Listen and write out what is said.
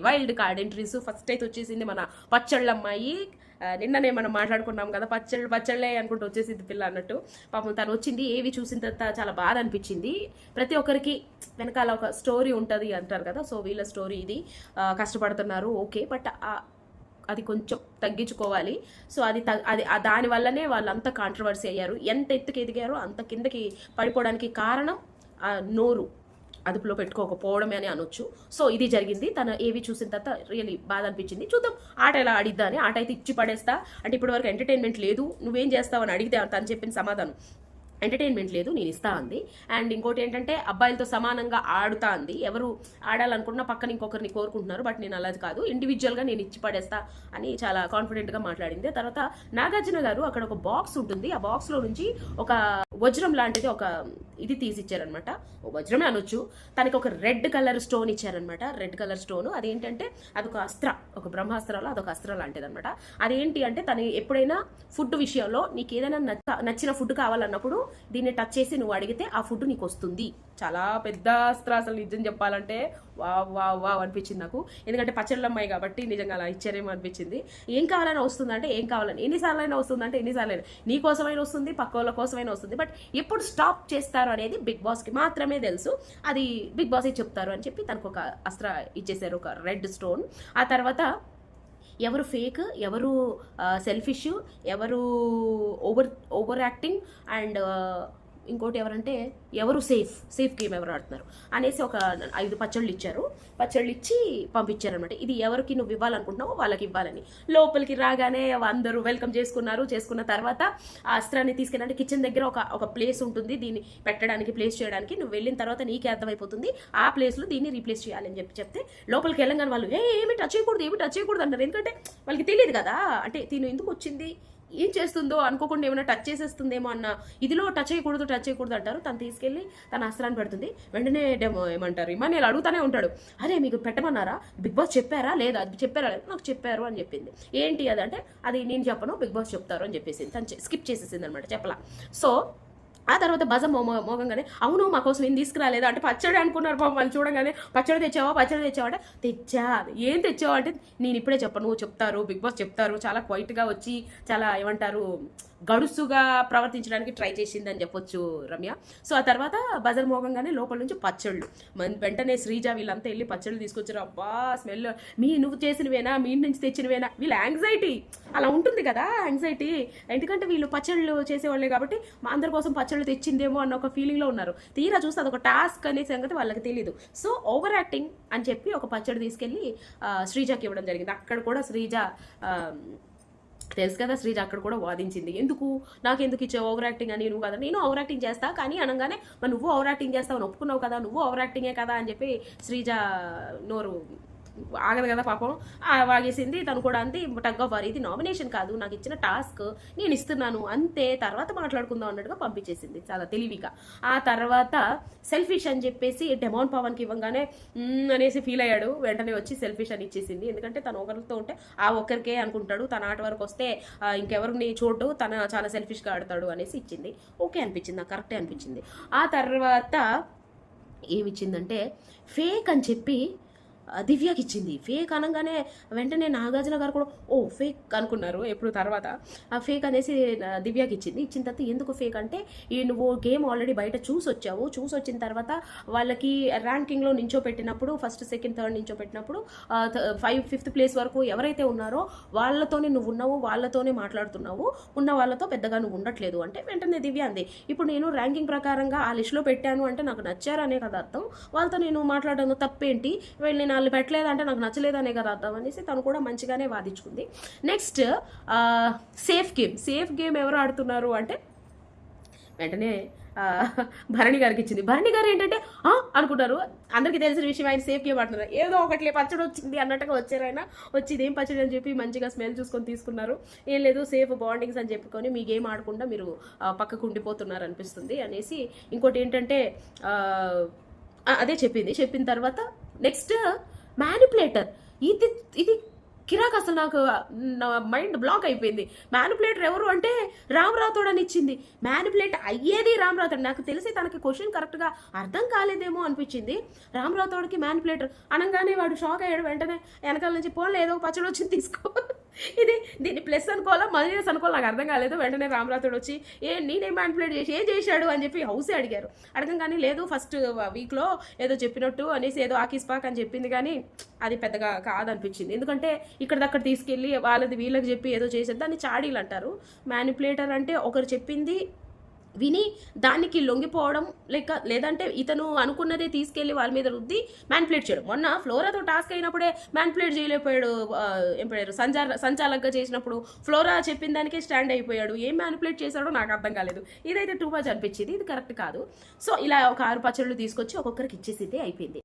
Wild card entries. First అయితే వచ్చేసింది మన పచ్చళ్ళమ్మాయి. నిన్ననే మనం మాట్లాడుకున్నాం కదా, పచ్చళ్ళే అనుకుంటూ వచ్చేసింది పిల్ల అన్నట్టు. పాపం తను వచ్చింది, ఏవి చూసిన తర్వాత చాలా బాధ అనిపించింది. ప్రతి ఒక్కరికి వెనకాల ఒక స్టోరీ ఉంటుంది అంటారు కదా, సో వీళ్ళ స్టోరీ ఇది. కష్టపడుతున్నారు ఓకే, బట్ అది కొంచెం తగ్గించుకోవాలి. సో అది దానివల్లనే వాళ్ళంతా కాంట్రవర్సీ అయ్యారు. ఎంత ఎత్తుకు ఎదిగారో అంత కిందకి పడిపోవడానికి కారణం నోరు అదుపులో పెట్టుకోకపోవడమే అని అనొచ్చు. సో ఇది జరిగింది. తను ఏవి చూసిన తర్వాత రియలీ బాధ అనిపించింది. చూద్దాం ఆట ఎలా ఆడిద్దా అని. ఆట అయితే ఇచ్చి పడేస్తా అంటే ఇప్పటి వరకు ఎంటర్టైన్మెంట్ లేదు, నువ్వేం చేస్తావు అని అడిగితే తను చెప్పిన సమాధానం ఎంటర్టైన్మెంట్ లేదు, నేను ఇస్తా అంది. అండ్ ఇంకోటి ఏంటంటే అబ్బాయిలతో సమానంగా ఆడుతా అంది. ఎవరు ఆడాలనుకున్నా పక్కన ఇంకొకరిని కోరుకుంటున్నారు, బట్ నేను అలాది కాదు, ఇండివిజువల్గా నేను ఇచ్చి పడేస్తా అని చాలా కాన్ఫిడెంట్గా మాట్లాడింది. తర్వాత నాగార్జున గారు అక్కడ ఒక బాక్స్ ఉంటుంది, ఆ బాక్స్లో నుంచి ఒక వజ్రం లాంటిది ఒక ఇది తీసిచ్చారనమాట. వజ్రమే అనొచ్చు. తనకి ఒక రెడ్ కలర్ స్టోన్ ఇచ్చారనమాట. రెడ్ కలర్ స్టోన్ అదేంటంటే అదొక అస్త్ర, ఒక బ్రహ్మాస్త్రాలో అదొక అస్త్ర లాంటిది అనమాట. అదేంటి అంటే తను ఎప్పుడైనా ఫుడ్ విషయంలో నీకు ఏదైనా నచ్చిన ఫుడ్ కావాలన్నప్పుడు దీన్ని టచ్ చేసి నువ్వు అడిగితే ఆ ఫుడ్ నీకు వస్తుంది. చాలా పెద్ద అస్త్ర, అసలు నిజం చెప్పాలంటే వావ్ అనిపించింది నాకు. ఎందుకంటే పచ్చళ్ళమ్మాయి కాబట్టి నిజంగా అలా ఇచ్చారేమో అనిపించింది. ఏం కావాలని వస్తుందంటే ఏం కావాలని, ఎన్నిసార్లైనా వస్తుందంటే ఎన్నిసార్లైనా, నీ కోసమైనా వస్తుంది, పక్క వాళ్ళ కోసమైనా వస్తుంది. బట్ ఎప్పుడు స్టాప్ చేస్తారు అనేది బిగ్ బాస్కి మాత్రమే తెలుసు. అది బిగ్ బాస్ చెప్తారు అని చెప్పి తనకు ఒక అస్త్ర ఇచ్చేసారు, ఒక రెడ్ స్టోన్. ఆ తర్వాత ఎవరు ఫేక్, ఎవరు సెల్ఫిష్, ఎవరు ఓవర్ యాక్టింగ్, అండ్ ఇంకోటి ఎవరంటే ఎవరు సేఫ్ గేమ్ ఎవరు ఆడుతున్నారు అనేసి ఒక 5 పచ్చళ్ళు ఇచ్చారు. పచ్చళ్ళు ఇచ్చి పంపించారనమాట. ఇది ఎవరికి నువ్వు ఇవ్వాలనుకుంటున్నావో వాళ్ళకి ఇవ్వాలని. లోపలికి రాగానే అందరూ వెల్కమ్ చేసుకున్న తర్వాత ఆ అస్త్రాన్ని తీసుకెళ్ళాలంటే కిచెన్ దగ్గర ఒక ప్లేస్ ఉంటుంది, దీన్ని పెట్టడానికి, ప్లేస్ చేయడానికి. నువ్వు వెళ్ళిన తర్వాత నీకే అర్థమైపోతుంది ఆ ప్లేస్లో దీన్ని రీప్లేస్ చేయాలని చెప్తే లోపలికి వెళ్ళగానే వాళ్ళు ఏమి టచ్ చేయకూడదు అంటారు. ఎందుకంటే వాళ్ళకి తెలియదు కదా, అంటే తిను ఎందుకు వచ్చింది, ఏం చేస్తుందో, అనుకోకుండా ఏమైనా టచ్ చేసేస్తుందేమో అన్న ఇదిలో టచ్ చేయకూడదు అంటారు. తను తీసుకెళ్ళి తన అస్త్రాన్ని పెడుతుంది. వెంటనే ఏమంటారు ఇమానియల్ అడుగుతానే ఉంటాడు, అరే మీకు పెట్టమన్నారా, బిగ్ బాస్ చెప్పారా లేదా, చెప్పారా లేదా, నాకు చెప్పారు అని చెప్పింది. ఏంటి అదంటే అది నేను చెప్పను, బిగ్ బాస్ చెప్తారు అని చెప్పేసింది. తను స్కిప్ చేసేసింది అనమాట, చెప్పలా. సో ఆ తర్వాత బజం మోగంగానే అవును మా కోసం ఏం తీసుకురాలేదు అంటే పచ్చడి అనుకున్నారు పాపం వాళ్ళు. చూడగానే పచ్చడి తెచ్చావా అంటే తెచ్చా. ఏం తెచ్చావా అంటే నేను ఇప్పుడే చెప్పను, చెప్తారు, బిగ్ బాస్ చెప్తారు. చాలా క్వైట్గా వచ్చి చాలా ఏమంటారు గడుసుగా ప్రవర్తించడానికి ట్రై చేసిందని చెప్పొచ్చు రమ్య. సో ఆ తర్వాత బజర్ మోగంగానే లోపల నుంచి పచ్చళ్ళు వెంటనే శ్రీజ వీళ్ళంతా వెళ్ళి పచ్చళ్ళు తీసుకొచ్చారు. అబ్బా స్మెల్, నువ్వు చేసినవేనా, మీ నుంచి తెచ్చినవేనా, వీళ్ళ యాంగ్జైటీ అలా ఉంటుంది కదా, యాంగ్జైటీ. ఎందుకంటే వీళ్ళు పచ్చళ్ళు చేసేవాళ్ళే కాబట్టి మా అందరి కోసం పచ్చళ్ళు తెచ్చిందేమో అన్న ఒక ఫీలింగ్లో ఉన్నారు. తీరా చూస్తే అదొక టాస్క్ అనే సంగతి వాళ్ళకి తెలియదు. సో ఓవర్ యాక్టింగ్ అని చెప్పి ఒక పచ్చడి తీసుకెళ్ళి శ్రీజకి ఇవ్వడం జరిగింది. అక్కడ కూడా శ్రీజ తెలుసు కదా, శ్రీజ అక్కడ కూడా వాదించింది, నాకెందుకు ఇచ్చే ఓవర్ యాక్టింగ్ అని. నువ్వు కదా, నేను ఓవర్ యాక్టింగ్ చేస్తా కానీ అనగానే మరి నువ్వు ఓవర్ యాక్టింగ్ చేస్తావు అని ఒప్పుకున్నావు కదా, నువ్వు ఓవర్ యాక్టింగే కదా అని చెప్పి శ్రీజ నోరు ఆగదు కదా పాపం, వాగేసింది. తను కూడా అంతే, టగ్ ఆఫ్ వార్, ఇది నామినేషన్ కాదు, నాకు ఇచ్చిన టాస్క్ నేను ఇస్తున్నాను అంతే, తర్వాత మాట్లాడుకుందాం అన్నట్టుగా పంపించేసింది చాలా తెలివిగా. ఆ తర్వాత సెల్ఫిష్ అని చెప్పేసి డెమాన్ పవన్కి ఇవ్వగానే అనేసి ఫీల్ అయ్యాడు. వెంటనే వచ్చి సెల్ఫిష్ అని ఇచ్చేసింది. ఎందుకంటే తను ఒకరితో ఉంటే ఆ ఒక్కరికే అనుకుంటాడు, తన ఆట వరకు వస్తే ఇంకెవరిని చూడు, తన చాలా సెల్ఫిష్గా ఆడతాడు అనేసి ఇచ్చింది. ఓకే అనిపించింది, నాకు కరెక్టే అనిపించింది. ఆ తర్వాత ఏమిచ్చిందంటే ఫేక్ అని చెప్పి దివ్యకి ఇచ్చింది. ఫేక్ అనగానే వెంటనే నాగార్జున గారు కూడా ఓ ఫేక్ అనుకున్నారు. ఎప్పుడు తర్వాత ఆ ఫేక్ అనేసి దివ్యకి ఇచ్చింది. ఇచ్చిన తర్వాత ఎందుకు ఫేక్ అంటే నువ్వు గేమ్ ఆల్రెడీ బయట చూసి వచ్చిన తర్వాత వాళ్ళకి ర్యాంకింగ్లో నించోపెట్టినప్పుడు ఫస్ట్ సెకండ్ థర్డ్ నించోపెట్టినప్పుడు 5th ప్లేస్ వరకు ఎవరైతే ఉన్నారో వాళ్ళతోనే నువ్వు ఉన్నావు, వాళ్ళతోనే మాట్లాడుతున్నావు, ఉన్న వాళ్ళతో పెద్దగా నువ్వు ఉండట్లేదు అంటే వెంటనే దివ్య అంది, ఇప్పుడు నేను ర్యాంకింగ్ ప్రకారంగా ఆ లిస్టులో పెట్టాను అంటే నాకు నచ్చారనే కదా అర్థం, వాళ్ళతో నేను మాట్లాడడం తప్పేంటి, వెళ్ళి వాళ్ళు పెట్టలేదంటే నాకు నచ్చలేదనే కదా అర్థం అనేసి తను కూడా మంచిగానే వాదించుకుంది. నెక్స్ట్ సేఫ్ గేమ్ ఎవరు ఆడుతున్నారు అంటే వెంటనే భరణి గారికి ఇచ్చింది. భరణి గారు ఏంటంటే అనుకుంటారు, అందరికీ తెలిసిన విషయం ఆయన సేఫ్ గేమ్ ఆడుతున్నారు, ఏదో ఒకటి పచ్చడి వచ్చింది అన్నట్టుగా వచ్చారు. ఆయన వచ్చి ఇదేం పచ్చడి అని చెప్పి మంచిగా స్మెల్ చూసుకొని తీసుకున్నారు. ఏం లేదు సేఫ్ బాండింగ్స్ అని చెప్పుకొని మీ గేమ్ ఆడకుండా మీరు పక్కకు ఉండిపోతున్నారు అనిపిస్తుంది అనేసి. ఇంకోటి ఏంటంటే అదే చెప్పిన తర్వాత నెక్స్ట్ మ్యానిపులేటర్, ఇది కిరాక్ అసలు నాకు నా మైండ్ బ్లాక్ అయిపోయింది. మ్యానిపులేటర్ ఎవరు అంటే రామ్ రాథోడ్ అని ఇచ్చింది. మ్యానిపులేట్ అయ్యేది రామ్ రాథోడ్. నాకు తెలిసి తనకి క్వశ్చన్ కరెక్ట్గా అర్థం కాలేదేమో అనిపించింది. రామ్ రాథోడ్కి మ్యానిపులేటర్ అనగానే వాడు షాక్ అయ్యాడు. వెంటనే వెనకాల నుంచి పోన్లే ఏదో పచ్చడి వచ్చింది తీసుకో, దీన్ని ప్లస్ అనుకోవాలా మైనస్ అనుకోవాలి నాకు అర్థం కాలేదు. వెంటనే రామ్ రాథోడ్ వచ్చి నేనేం మ్యానిపులేట్ చేసి ఏం చేశాడు అని చెప్పి హౌసే అడిగారు. అడగంగానే లేదు ఫస్ట్ వీక్లో ఏదో చెప్పినట్టు అనేసి ఏదో ఆకిస్పాక్ అని చెప్పింది, కానీ అది పెద్దగా కాదనిపించింది. ఎందుకంటే ఇక్కడ తీసుకెళ్ళి వాళ్ళది వీళ్ళకి చెప్పి ఏదో చేసేది దాన్ని చాడీలు అంటారు. మ్యానిపులేటర్ అంటే ఒకరు చెప్పింది విని దానికి లొంగిపోవడం, లేదంటే ఇతను అనుకున్నదే తీసుకెళ్లి వాళ్ళ మీద రుద్ది మ్యానిపులేట్ చేయడం. మొన్న ఫ్లోరాతో టాస్క్ అయినప్పుడే మ్యానిపులేట్ చేయలేకపోయాడు. ఏం పేరు సంచాలకుగా చేసినప్పుడు ఫ్లోరా చెప్పిన దానికే స్టాండ్ అయిపోయాడు. ఏం మ్యానిపులేట్ చేశాడో నాకు అర్థం కాలేదు. ఇదైతే టూ మచ్ అనిపించింది, ఇది కరెక్ట్ కాదు. సో ఇలా ఒక 6 పచ్చళ్ళు తీసుకొచ్చి ఒక్కొక్కరికి ఇచ్చేసితే అయిపోయింది.